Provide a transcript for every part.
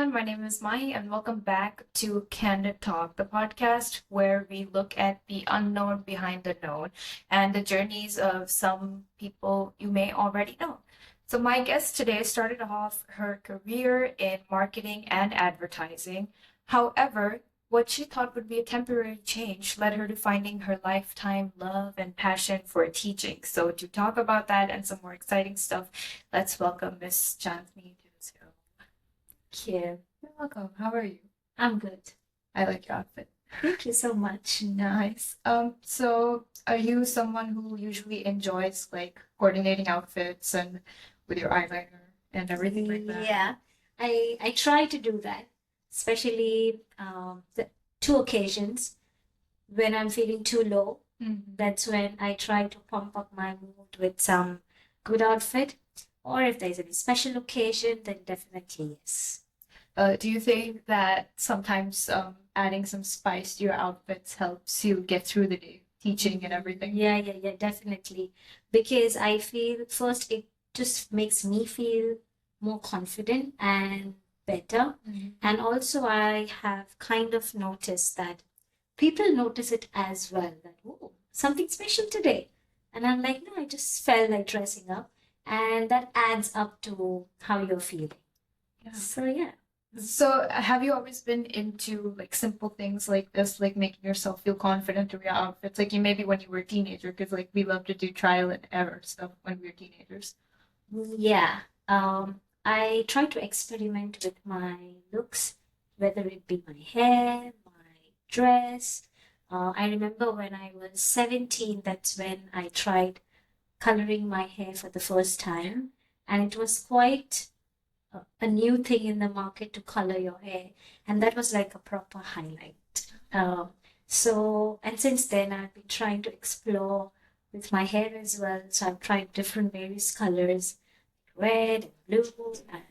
everyone. My name is Mai, and welcome back to Candid Talk, the podcast where we look at the unknown behind the known and the journeys of some people you may already know. So, my guest today started off her career in marketing and advertising. However, what she thought would be a temporary change led her to finding her lifetime love and passion for teaching. So, to talk about that and some more exciting stuff, let's welcome Miss Chandni to the show. Thank you. You're welcome. How are you? I'm good. I like your outfit. Thank you so much. Nice. So are you someone who usually enjoys like coordinating outfits and with your eyeliner and everything like that? Yeah, I try to do that, especially the two occasions when I'm feeling too low. That's when I try to pump up my mood with some good outfit. Or if there's any special occasion, then definitely yes. Do you think that sometimes adding some spice to your outfits helps you get through the day, teaching and everything? Yeah, definitely. Because I feel first it just makes me feel more confident and better. And also I have kind of noticed that people notice it as well, that, oh, something special today. And I'm like, no, I just felt like dressing up. And that adds up to how you're feeling. Yeah. So yeah. So have you always been into like simple things like this, like making yourself feel confident through your outfits? Like you maybe when you were a teenager, because like we love to do trial and error stuff when we were teenagers. Yeah. I try to experiment with my looks, whether it be my hair, my dress. I remember when I was 17, that's when I tried coloring my hair for the first time, and it was quite a new thing in the market to color your hair, and that was like a proper highlight. And since then I've been trying to explore with my hair as well. So I've tried different various colors, red and blue and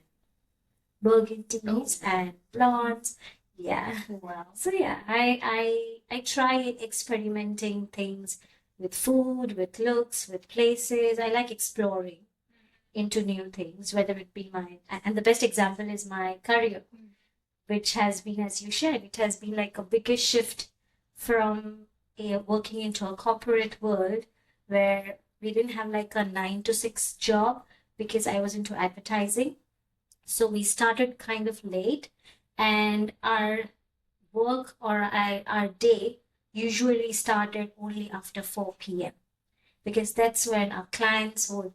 burgundies and blondes. Yeah. Wow. So yeah, I try experimenting things with food, with looks, with places. I like exploring into new things, whether it be and the best example is my career, which has been, as you shared, it has been like a biggest shift from working into a corporate world where we didn't have like a 9 to 6 job because I was into advertising. So we started kind of late, and our work or our day usually started only after 4 p.m. because that's when our clients would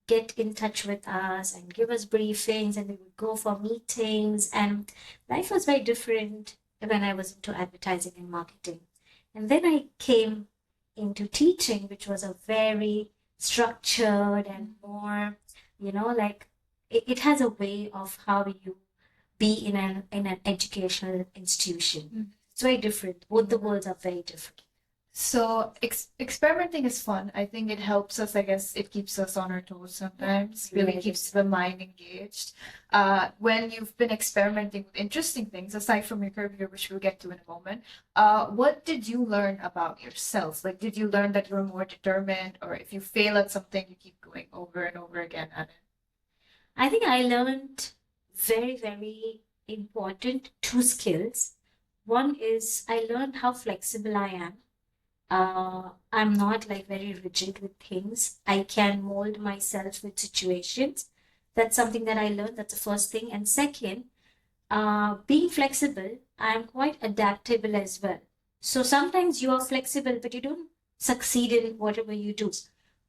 get in touch with us and give us briefings, and we would go for meetings, and life was very different when I was into advertising and marketing. And then I came into teaching, which was a very structured and more, like it has a way of how you be in an educational institution. It's very different. Both the worlds are very different. So experimenting is fun. I think it helps us. I guess it keeps us on our toes sometimes. Really Really. keeps the mind engaged. When you've been experimenting with interesting things, aside from your career, which we'll get to in a moment, what did you learn about yourself? Like, did you learn that you're more determined, or if you fail at something, you keep going over and over again at it? I think I learned very, very important 2 skills. One is I learned how flexible I am. I'm not like very rigid with things. I can mold myself with situations. That's something that I learned. That's the first thing. And second, being flexible, I'm quite adaptable as well. So sometimes you are flexible, but you don't succeed in whatever you do.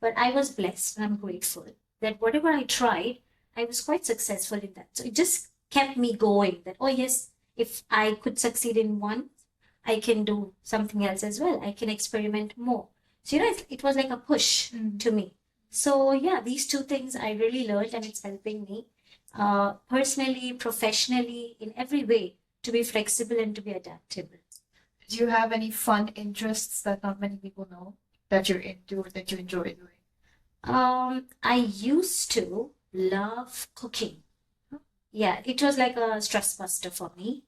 But I was blessed and I'm grateful that whatever I tried, I was quite successful in that. So it just kept me going that, oh, yes, if I could succeed in one, I can do something else as well. I can experiment more. So, it was like a push to me. So, yeah, these two things I really learned, and it's helping me personally, professionally, in every way to be flexible and to be adaptable. Do you have any fun interests that not many people know that you're into or that you enjoy doing? I used to love cooking. Yeah, it was like a stress buster for me.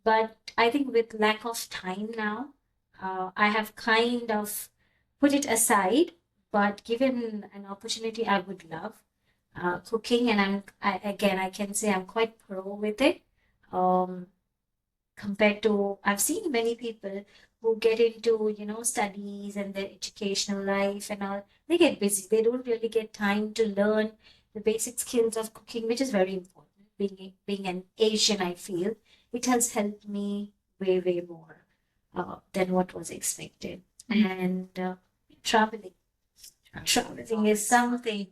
But I think with lack of time now, I have kind of put it aside. But given an opportunity, I would love cooking, and I can say I'm quite pro with it. Um, Compared to, I've seen many people who get into, studies and their educational life and all, they get busy. They don't really get time to learn the basic skills of cooking, which is very important. Being an Asian, I feel it has helped me way, way more than what was expected. And traveling. Traveling is something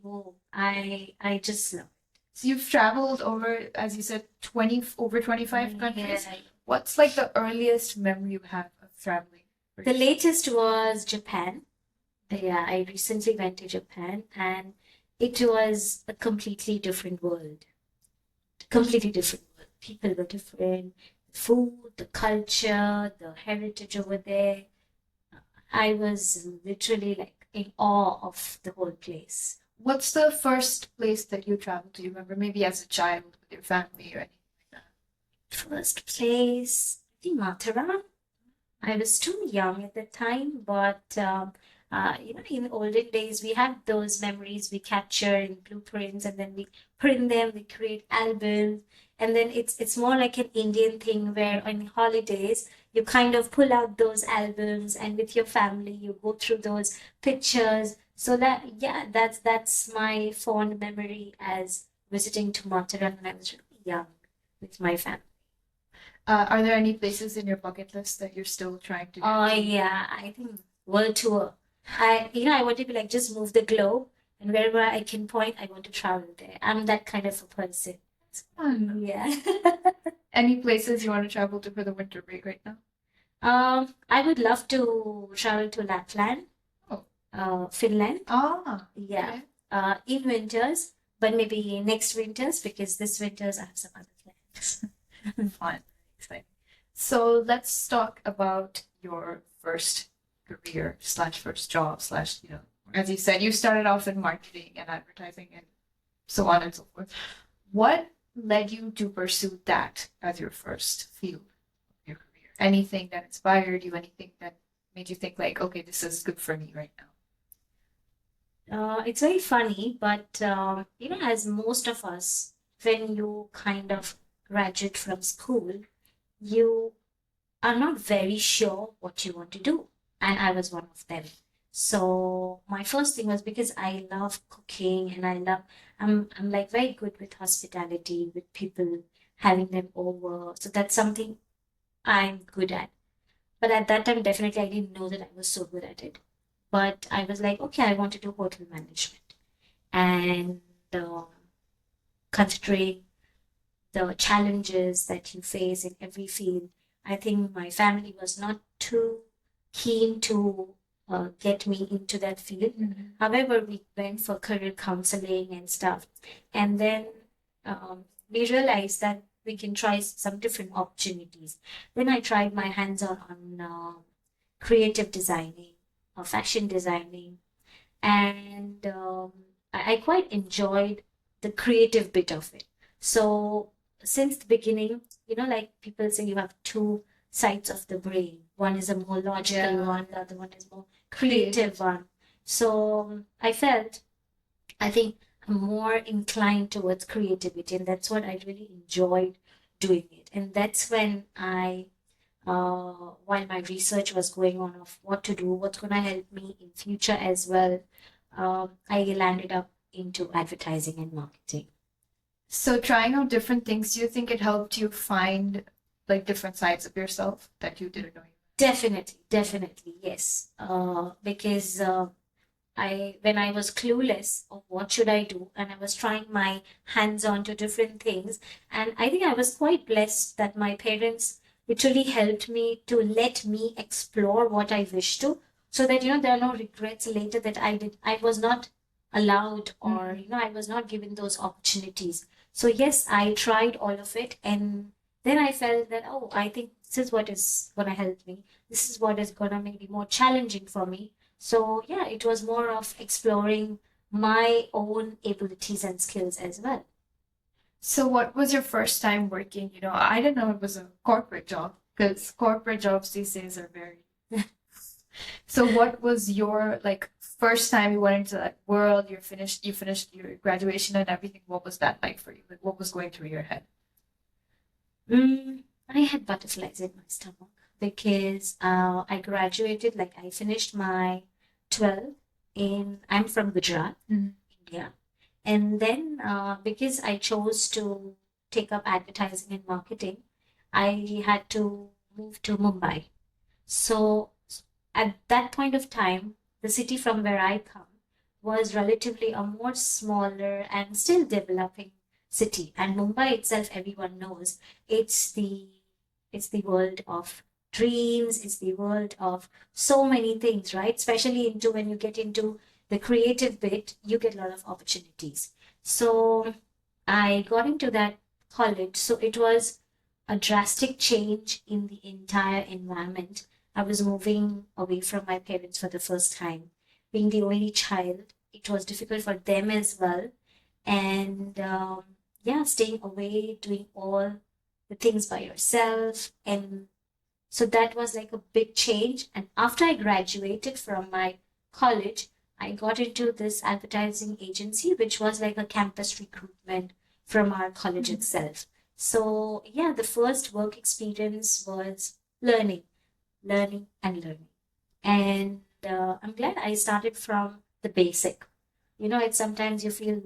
I just love. So you've traveled over, as you said, over 25 countries. Yeah. What's like the earliest memory you have of traveling? The latest was Japan. Yeah, I recently went to Japan and it was a completely different world. Completely different world. People were different. Food, the culture, the heritage over there. I was literally like in awe of the whole place. What's the first place that you traveled to? You remember maybe as a child with your family or anything like that? First place, I think Mathura. I was too young at the time, but in the olden days, we have those memories we capture in blueprints, and then we print them. We create albums, and then it's more like an Indian thing where on holidays you kind of pull out those albums, and with your family you go through those pictures. So that's my fond memory as visiting to Mathura when I was really young with my family. Are there any places in your bucket list that you're still trying to Oh get to? yeah, I think world tour. I want to be like just move the globe, and wherever I can point, I want to travel there. I'm that kind of a person. It's fun. Yeah. Any places you want to travel to for the winter break right now? I would love to travel to Lapland, Finland. Yeah. Okay. In winters, but maybe next winters because this winters I have some other plans. Fun. Exciting. So let's talk about your first career slash first job slash, as you said, you started off in marketing and advertising and so on and so forth. What led you to pursue that as your first field of your career? Anything that inspired you? Anything that made you think like, okay, this is good for me right now? It's very funny, but as most of us, when you kind of graduate from school, you are not very sure what you want to do. And I was one of them. So my first thing was because I love cooking and I'm like very good with hospitality, with people having them over. So that's something I'm good at. But at that time, definitely I didn't know that I was so good at it. But I was like, okay, I want to do hotel management. And considering the challenges that you face in every field, I think my family was not too keen to get me into that field. However, we went for career counseling and stuff. And then we realized that we can try some different opportunities. Then I tried my hands on creative designing, fashion designing, and I quite enjoyed the creative bit of it. So since the beginning, like people say you have two sides of the brain. One is a more logical Yeah. one, the other one is more creative one. So I think I'm more inclined towards creativity, and that's what I really enjoyed doing it. And that's when while my research was going on of what to do, what's going to help me in future as well, I landed up into advertising and marketing. So trying out different things, do you think it helped you find like different sides of yourself that you didn't know? Definitely, yes. Because when I was clueless of what should I do, and I was trying my hands on to different things, and I think I was quite blessed that my parents literally helped me to let me explore what I wish to, so that there are no regrets later that I was not allowed, or I was not given those opportunities. So yes, I tried all of it, and then I felt that, oh, I think this is what is gonna help me. This is what is gonna make it more challenging for me. So yeah, it was more of exploring my own abilities and skills as well. So what was your first time working? I didn't know it was a corporate job because corporate jobs these days are very. So what was your like first time you went into that world? You finished your graduation and everything. What was that like for you? Like what was going through your head? I had butterflies in my stomach because I graduated, like I finished my 12 I'm from Gujarat, India. And then because I chose to take up advertising and marketing, I had to move to Mumbai. So at that point of time, the city from where I come was relatively a more smaller and still developing city. And Mumbai itself, everyone knows, it's the it's the world of dreams, it's the world of so many things, right? Especially into when you get into the creative bit, you get a lot of opportunities. So I got into that college. So it was a drastic change in the entire environment. I was moving away from my parents for the first time. Being the only child, it was difficult for them as well. And yeah, staying away, doing all the things by yourself. And so that was like a big change. And after I graduated from my college, I got into this advertising agency, which was like a campus recruitment from our college itself. So yeah, the first work experience was learning, learning, and learning. And I'm glad I started from the basic. It's sometimes you feel,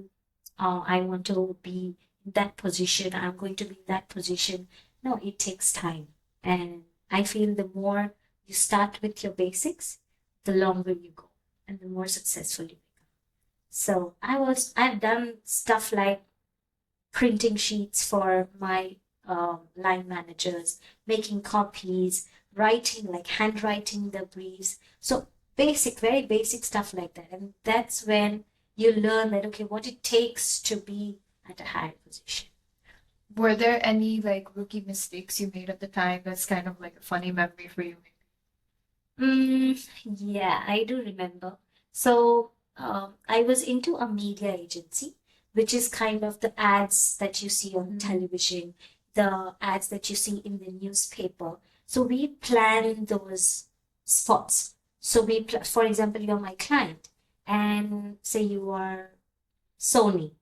I want to be in that position, I'm going to be in that position. No, it takes time. And I feel the more you start with your basics, the longer you go and the more successful you become. So I've done stuff like printing sheets for my line managers, making copies, writing, like handwriting the briefs. So basic, very basic stuff like that. And that's when you learn that, okay, what it takes to be at a higher position. Were there any like rookie mistakes you made at the time that's kind of like a funny memory for you? Yeah, I do remember. So I was into a media agency, which is kind of the ads that you see on television, the ads that you see in the newspaper. So we plan those spots. So for example, you're my client, and say you are Sony,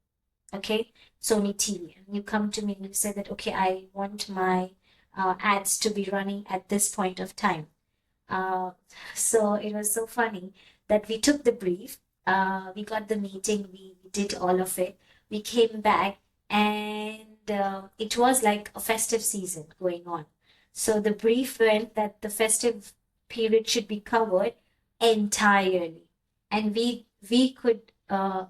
okay, Sony TV, and you come to me and you say that, okay, I want my ads to be running at this point of time. Uh, so it was so funny that we took the brief, we got the meeting, we did all of it. We came back, and it was like a festive season going on. So the brief went that the festive period should be covered entirely, and we could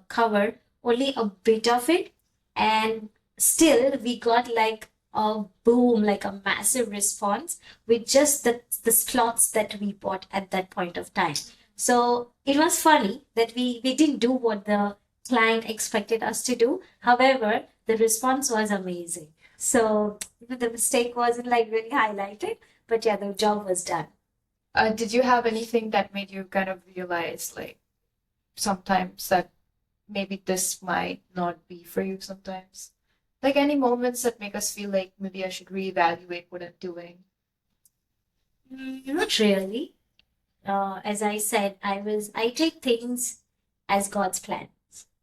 cover only a bit of it, and still we got like a boom, like a massive response with just the slots that we bought at that point of time. So it was funny that we didn't do what the client expected us to do. However, the response was amazing. So the mistake wasn't like really highlighted, but yeah, the job was done. Did you have anything that made you kind of realize like sometimes that maybe this might not be for you sometimes? Like any moments that make us feel like maybe I should reevaluate what I'm doing? Not really. As I said, I take things as God's plans,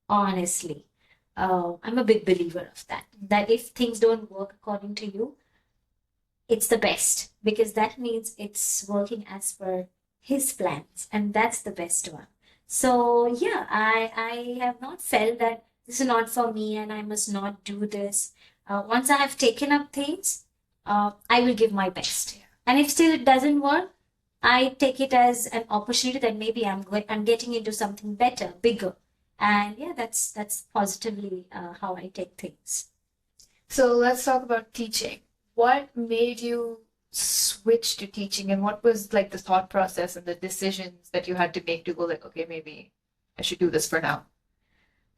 honestly. I'm a big believer of that. That if things don't work according to you, it's the best because that means it's working as per His plans, and that's the best one. So yeah, I have not felt that this is not for me and I must not do this. Once I have taken up things, I will give my best. And if still it doesn't work, I take it as an opportunity that maybe I'm getting into something better, bigger, and yeah, that's positively how I take things. So let's talk about teaching. What made you switch to teaching, and what was like the thought process and the decisions that you had to make to go like, okay, maybe I should do this for now?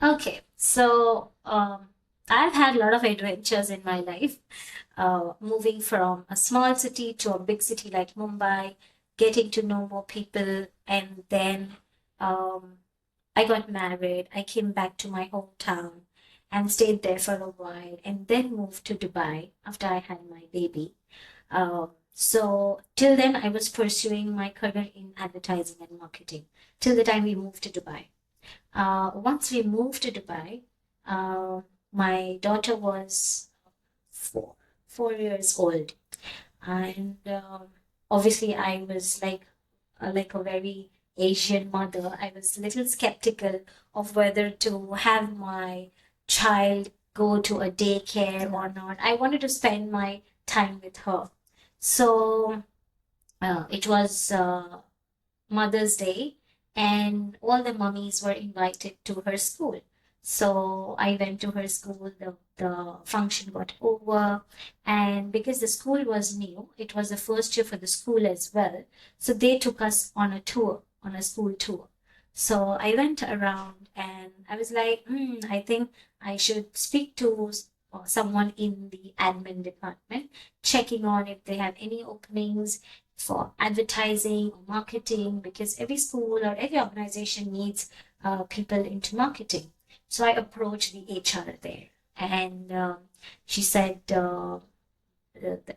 Okay, so I've had a lot of adventures in my life, moving from a small city to a big city like Mumbai, getting to know more people, and then um, I got married. I came back to my hometown and stayed there for a while, and then moved to Dubai after I had my baby. So till then, I was pursuing my career in advertising and marketing till the time we moved to Dubai. Once we moved to Dubai, uh, my daughter was four, 4 years old. And obviously, I was like a very Asian mother. I was a little skeptical of whether to have my child go to a daycare or not. I wanted to spend my time with her. So it was Mother's Day, and all the mummies were invited to her school. So I went to her school, the function got over, and because the school was new, it was the first year for the school as well. So they took us on a tour, on a school tour. So I went around and I was like, I think I should speak to someone in the admin department, checking on if they have any openings for advertising or marketing, because every school or every organization needs people into marketing. So I approached the HR there, and she said the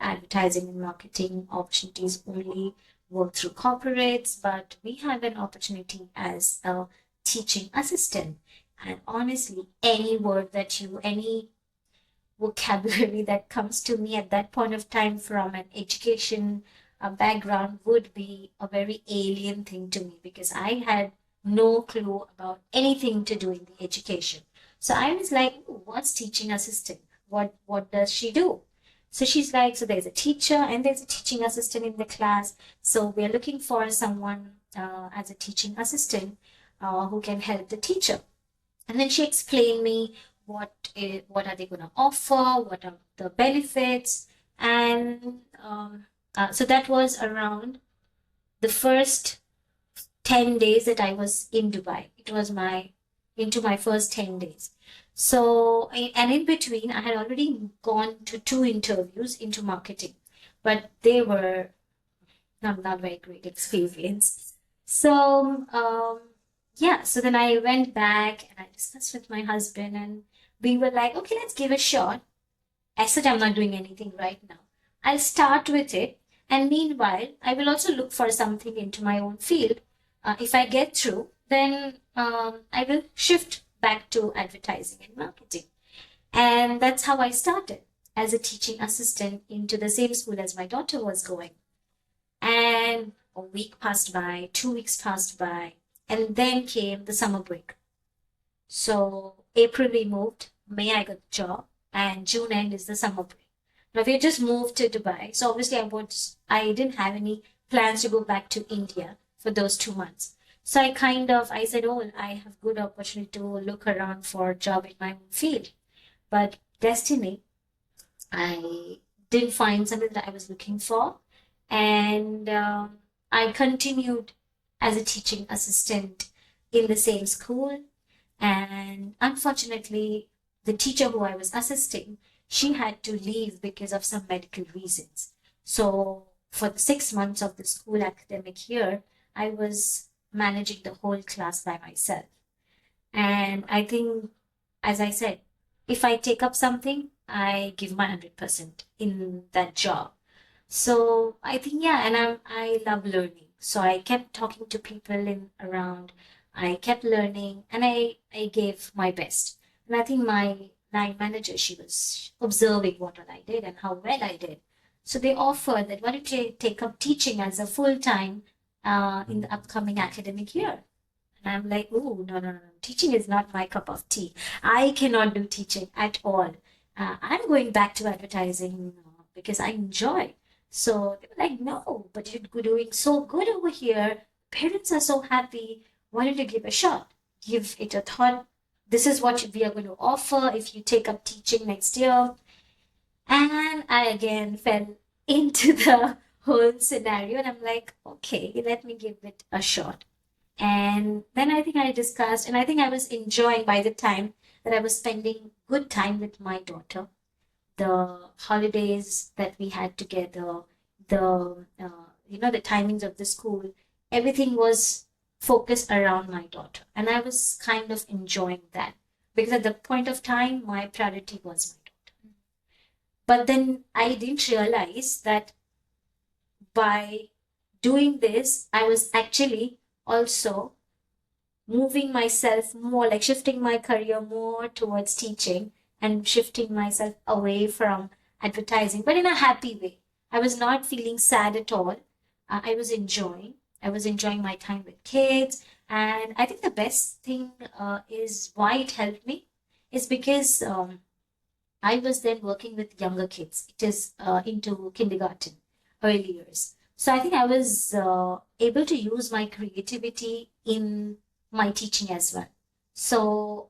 advertising and marketing opportunities only work through corporates, but we have an opportunity as a teaching assistant. And honestly, any vocabulary that comes to me at that point of time from an education background would be a very alien thing to me, because I had no clue about anything to do in the education. So I was like, "Ooh, what's teaching assistant? What does she do?" So she's like, so there's a teacher and there's a teaching assistant in the class. So we're looking for someone as a teaching assistant who can help the teacher. And then she explained me what are they going to offer, what are the benefits, and so that was around the first 10 days that I was in Dubai. It was into my first 10 days. So, and in between, I had already gone to 2 interviews into marketing, but they were not very great experience. So, yeah, so then I went back and I discussed with my husband, and we were like, okay, let's give a shot. I said, I'm not doing anything right now. I'll start with it. And meanwhile, I will also look for something into my own field. If I get through, then I will shift back to advertising and marketing. And that's how I started as a teaching assistant into the same school as my daughter was going. And a week passed by, 2 weeks passed by, and then came the summer break. So April we moved, May I got the job, and June end is the summer break. Now we just moved to Dubai, so obviously I didn't have any plans to go back to India for those 2 months. So I said, oh, I have good opportunity to look around for a job in my own field. But destiny, I didn't find something that I was looking for. And I continued as a teaching assistant in the same school. And unfortunately, the teacher who I was assisting, she had to leave because of some medical reasons. So for the 6 months of the school academic year, I was managing the whole class by myself. And I think, as I said, if I take up something, I give my 100% in that job. So I think, yeah, and I love learning. So I kept talking to people in around. I kept learning, and I gave my best. And I think my line manager, she was observing what all I did and how well I did. So they offered that, why don't you take up teaching as a full-time in the upcoming academic year? And I'm like, oh, no. Teaching is not my cup of tea. I cannot do teaching at all. I'm going back to advertising because I enjoy. So they were like, no, but you're doing so good over here. Parents are so happy. Why don't you give a shot? Give it a thought. This is what we are going to offer if you take up teaching next year. And I again fell into the whole scenario, and I'm like, okay, let me give it a shot. And then I think I discussed, and I think I was enjoying by the time that I was spending good time with my daughter. The holidays that we had together, the timings of the school, everything was focused around my daughter. And I was kind of enjoying that, because at the point of time, my priority was my daughter. But then I didn't realize that by doing this, I was actually also moving myself more, like shifting my career more towards teaching and shifting myself away from advertising, but in a happy way. I was not feeling sad at all. I was enjoying. I was enjoying my time with kids. And I think the best thing is why it helped me is because I was then working with younger kids. It is into kindergarten, early years. So I think I was able to use my creativity in my teaching as well. So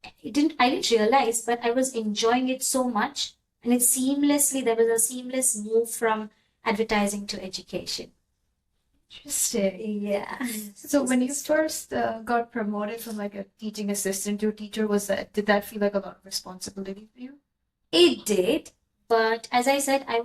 I didn't realize, but I was enjoying it so much, and there was a seamless move from advertising to education. Interesting. Yeah. So when you first got promoted from like a teaching assistant to a teacher, did that feel like a lot of responsibility for you? It did, but as I said, I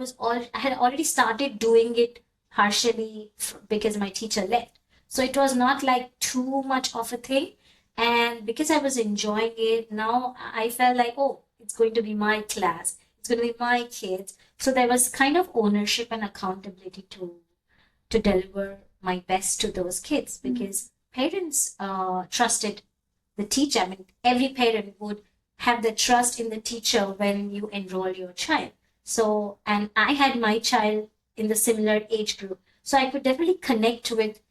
had already started doing it partially because my teacher left. So it was not like too much of a thing. And because I was enjoying it, now I felt like, oh, it's going to be my class. It's going to be my kids. So there was kind of ownership and accountability to deliver my best to those kids because parents trusted the teacher. I mean, every parent would have the trust in the teacher when you enroll your child. So, and I had my child in the similar age group. So I could definitely connect with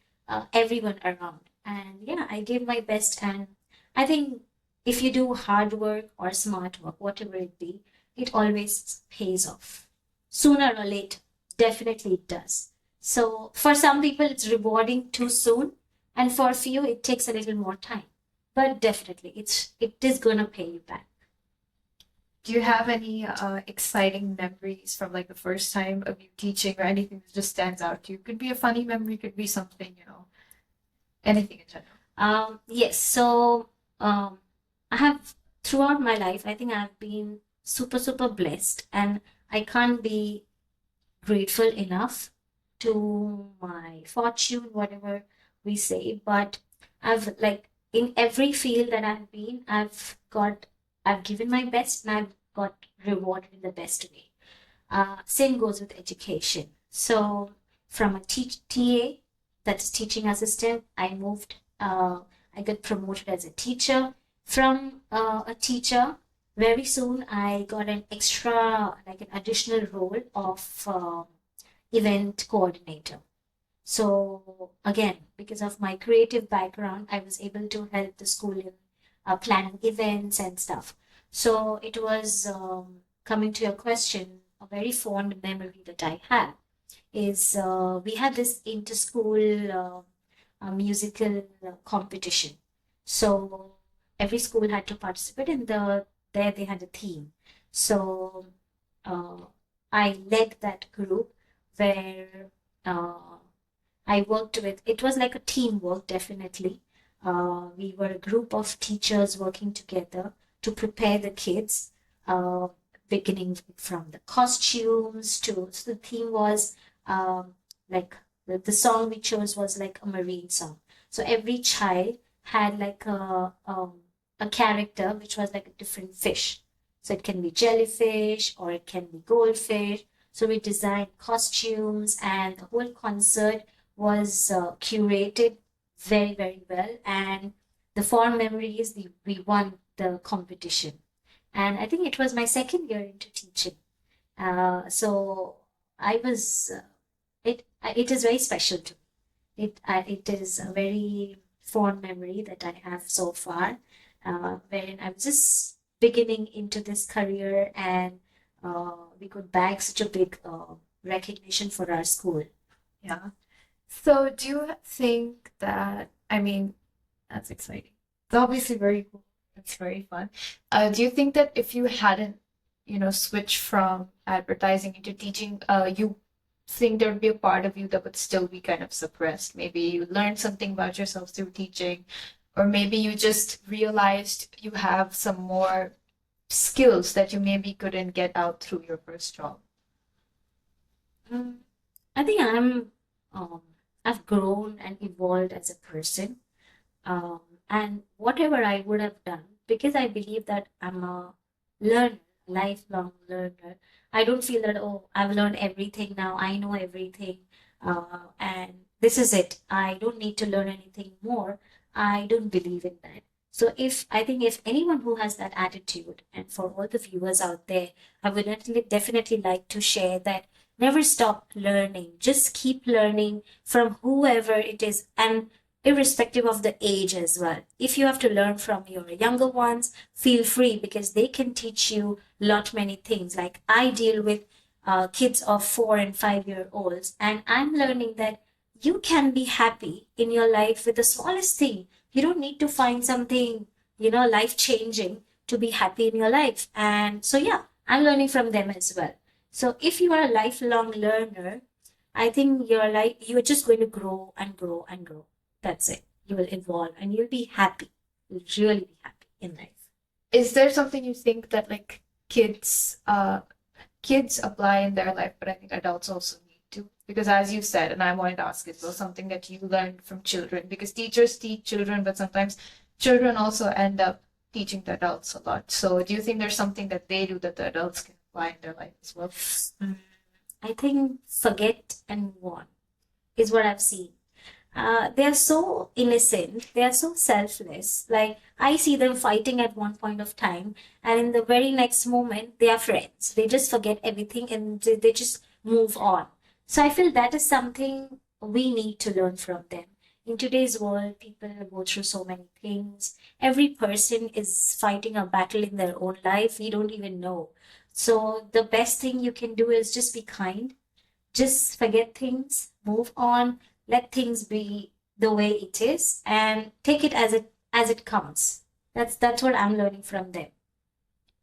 everyone around. And yeah, I gave my best. And I think if you do hard work or smart work, whatever it be, it always pays off. Sooner or later, definitely it does. So for some people, it's rewarding too soon. And for a few, it takes a little more time. But definitely, it is gonna pay you back. Do you have any exciting memories from like the first time of you teaching or anything that just stands out to you? Could be a funny memory, could be something, anything in general. Yes. So I have throughout my life, I think I've been super blessed, and I can't be grateful enough to my fortune, whatever we say. But I've like in every field that I've been, I've given my best and I've got rewarded in the best way. Same goes with education. So from a TA, that's teaching assistant, I got promoted as a teacher. From a teacher, very soon I got an additional role of event coordinator. So again, because of my creative background, I was able to help the school in planning events and stuff. So it was coming to your question, a very fond memory that I have is we had this inter-school musical competition. So every school had to participate in there they had a theme. So I led that group where I worked with, it was like a teamwork, definitely. We were a group of teachers working together to prepare the kids, beginning from the costumes so the theme was like the song we chose was like a marine song. So every child had like a character which was like a different fish. So it can be jellyfish or it can be goldfish. So we designed costumes and the whole concert was curated very well. And the fond memory is we won the competition. And I think it was my second year into teaching. So I was, it is very special to me. It is a very fond memory that I have so far, wherein I was just beginning into this career and we could bag such a big recognition for our school. Yeah. So do you think that, I mean, that's exciting. It's obviously very cool. It's very fun. Do you think that if you hadn't, switched from advertising into teaching, you think there would be a part of you that would still be kind of suppressed? Maybe you learned something about yourself through teaching, or maybe you just realized you have some more skills that you maybe couldn't get out through your first job. I think I've grown and evolved as a person. And whatever I would have done, because I believe that I'm a learner, lifelong learner, I don't feel that, oh, I've learned everything now, I know everything, and this is it. I don't need to learn anything more. I don't believe in that. So I think if anyone who has that attitude, and for all the viewers out there, I would definitely like to share that never stop learning. Just keep learning from whoever it is, and irrespective of the age as well. If you have to learn from your younger ones, feel free, because they can teach you lot many things. Like I deal with kids of 4 and 5 year olds, and I'm learning that you can be happy in your life with the smallest thing. You don't need to find something, life changing to be happy in your life. And so, yeah, I'm learning from them as well. So if you are a lifelong learner, I think you're just going to grow and grow and grow. That's it. You will evolve and you'll be happy. You'll really be happy in life. Is there something you think that like kids apply in their life, but I think adults also need to? Because as you said, and I wanted to ask as well, something that you learned from children, because teachers teach children, but sometimes children also end up teaching the adults a lot. So do you think there's something that they do that the adults can apply in their life as well? I think forget and move on is what I've seen. They are so innocent, they are so selfless. Like I see them fighting at one point of time, and in the very next moment, they are friends. They just forget everything and they just move on. So I feel that is something we need to learn from them. In today's world, people go through so many things. Every person is fighting a battle in their own life. We don't even know. So the best thing you can do is just be kind, just forget things, move on, let things be the way it is, and take it as it comes. That's what I'm learning from them.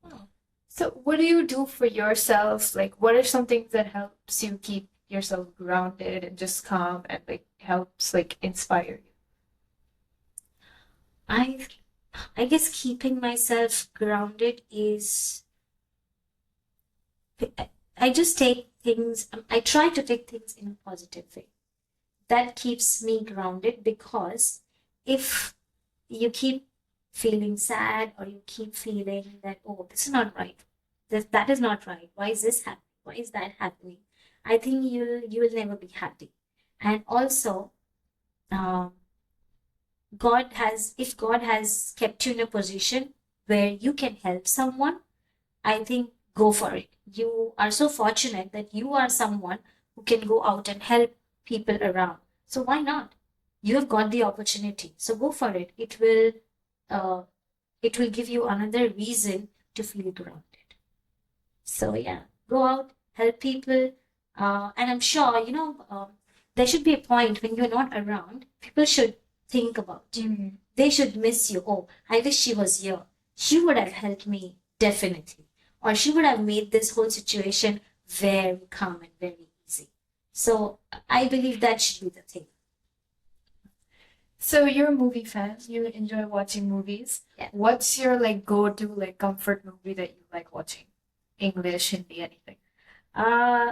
Oh. So what do you do for yourself? Like, what are some things that helps you keep yourself grounded and just calm and like helps like inspire you? I I guess keeping myself grounded is I just take things. I try to take things in a positive way. That keeps me grounded, because if you keep feeling sad, or you keep feeling that, oh, this is not right, that is not right, why is this happening, why is that happening, I think you will never be happy. And also, um, if God has kept you in a position where you can help someone, I think go for it. You are so fortunate that you are someone who can go out and help people around. So why not? You have got the opportunity. So go for it. Uh, it will give you another reason to feel grounded. So yeah, go out, help people. And I'm sure, there should be a point when you're not around, people should think about you. Mm. They should miss you. Oh, I wish she was here. She would have helped me, definitely. Or she would have made this whole situation very calm and very easy. So I believe that should be the thing. So you're a movie fan. You enjoy watching movies. Yeah. What's your like go-to like comfort movie that you like watching? English, Hindi, anything.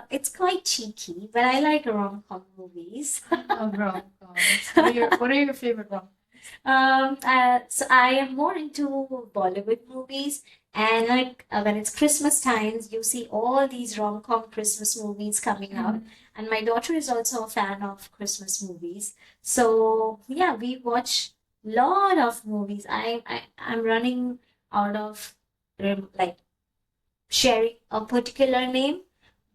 It's quite cheeky, but I like rom-com movies. Love rom-coms. What are your favorite rom? So I am more into Bollywood movies, and like when it's Christmas times, you see all these rom-com Christmas movies coming out. And my daughter is also a fan of Christmas movies. So yeah, we watch lot of movies. I'm running out of like sharing a particular name,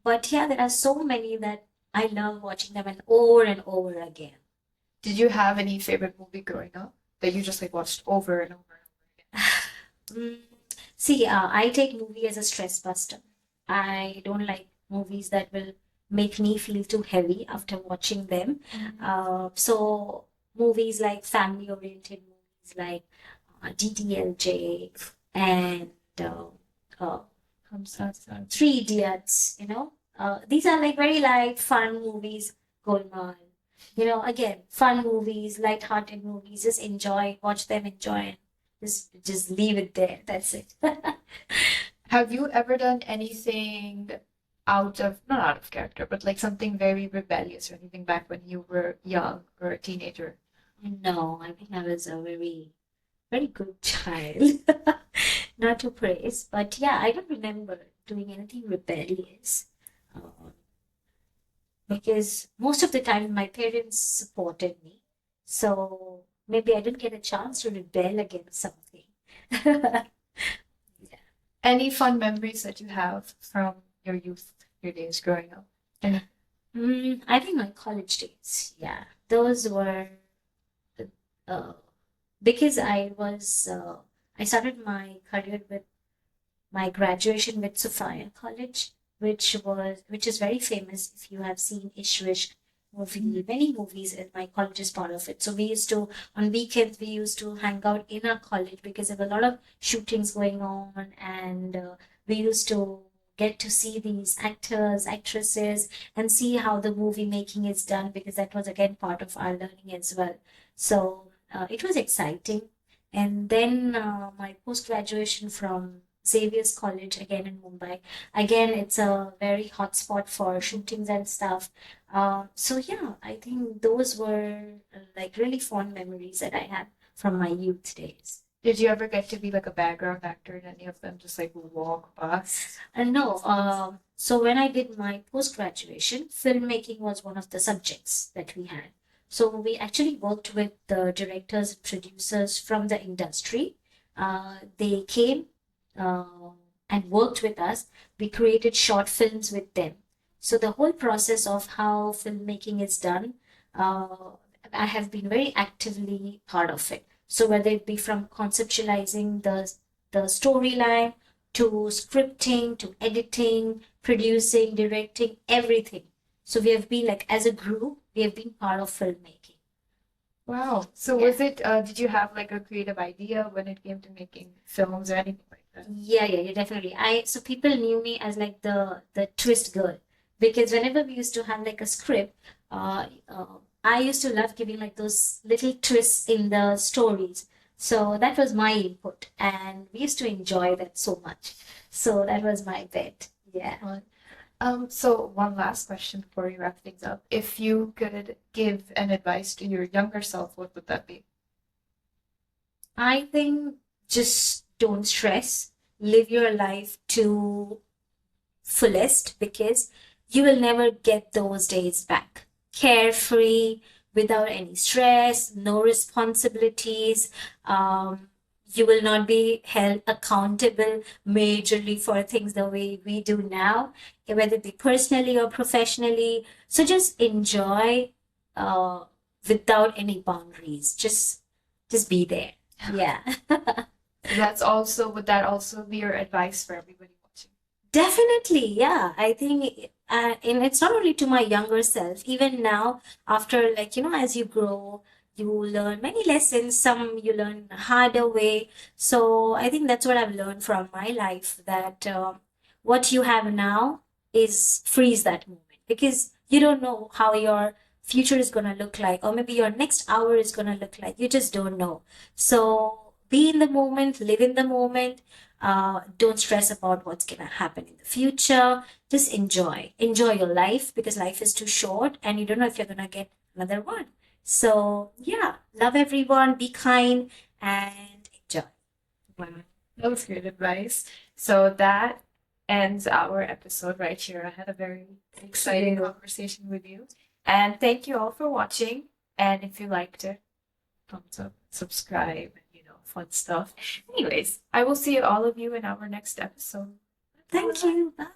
but yeah, there are so many that I love watching them and over again. Did you have any favorite movie growing up that you just like watched over and over and over again? Mm, See, I take movie as a stress buster. I don't like movies that will make me feel too heavy after watching them. So movies like family-oriented movies like DDLJ and uh, Three Idiots, these are like very light, fun movies going on. Again, fun movies, light-hearted movies. Just enjoy, watch them, enjoy, and just leave it there. That's it. Have you ever done anything not out of character, but like something very rebellious or anything back when you were young or a teenager? No, I think I was a very, very good child. Not to praise, but yeah, I don't remember doing anything rebellious. Uh, because most of the time my parents supported me. So maybe I didn't get a chance to rebel against something. Any fun memories that you have from your youth, your days growing up? Any? I think my college days, yeah, those were uh, because I started my career with my graduation with Sophia College, which is very famous. If you have seen 𝐂𝐤𝐥𝐤 movie, many movies, and my college is part of it. So we used to on weekends we used to hang out in our college because there were a lot of shootings going on, and we used to get to see these actors, actresses, and see how the movie making is done because that was again part of our learning as well. So it was exciting. And then my post graduation from Xavier's College again in Mumbai. Again, it's a very hot spot for shootings and stuff. So yeah, I think those were like really fond memories that I have from my youth days. Did you ever get to be like a background actor in any of them? Just like walk past? And no, so when I did my post graduation, filmmaking was one of the subjects that we had. So we actually worked with the directors and producers from the industry. They came uh, and worked with us. We created short films with them. So the whole process of how filmmaking is done, uh, I have been very actively part of it. So whether it be from conceptualizing the storyline to scripting to editing, producing, directing, everything. So we have been like as a group, we have been part of filmmaking. Wow. So Yeah. was it, did you have like a creative idea when it came to making films or anything like that? Yeah, definitely. So people knew me as like the twist girl because whenever we used to have like a script, I used to love giving like those little twists in the stories. So that was my input, and we used to enjoy that so much. So that was my bet. Yeah. Fun. So one last question before we wrap things up. If you could give an advice to your younger self, what would that be? I think just don't stress. Live your life to fullest because you will never get those days back. Carefree, without any stress, no responsibilities. You will not be held accountable majorly for things the way we do now, whether it be personally or professionally. So just enjoy uh, without any boundaries. Just be there. Yeah. Would that also be your advice for everybody watching? Definitely, yeah. I think, and it's not only to my younger self, even now, after like, as you grow, you learn many lessons, some you learn the harder way. So I think that's what I've learned from my life that what you have now is freeze that moment because you don't know how your future is going to look like, or maybe your next hour is going to look like. You just don't know. So be in the moment, live in the moment, don't stress about what's going to happen in the future. Just enjoy your life because life is too short and you don't know if you're going to get another one. So yeah, love everyone, be kind, and enjoy. Wow, that was great advice. So that ends our episode right here. I had a very exciting conversation with you. And thank you all for watching. And if you liked it, thumbs up, subscribe, fun stuff. Anyways, I will see all of you in our next episode. Thank you. Bye.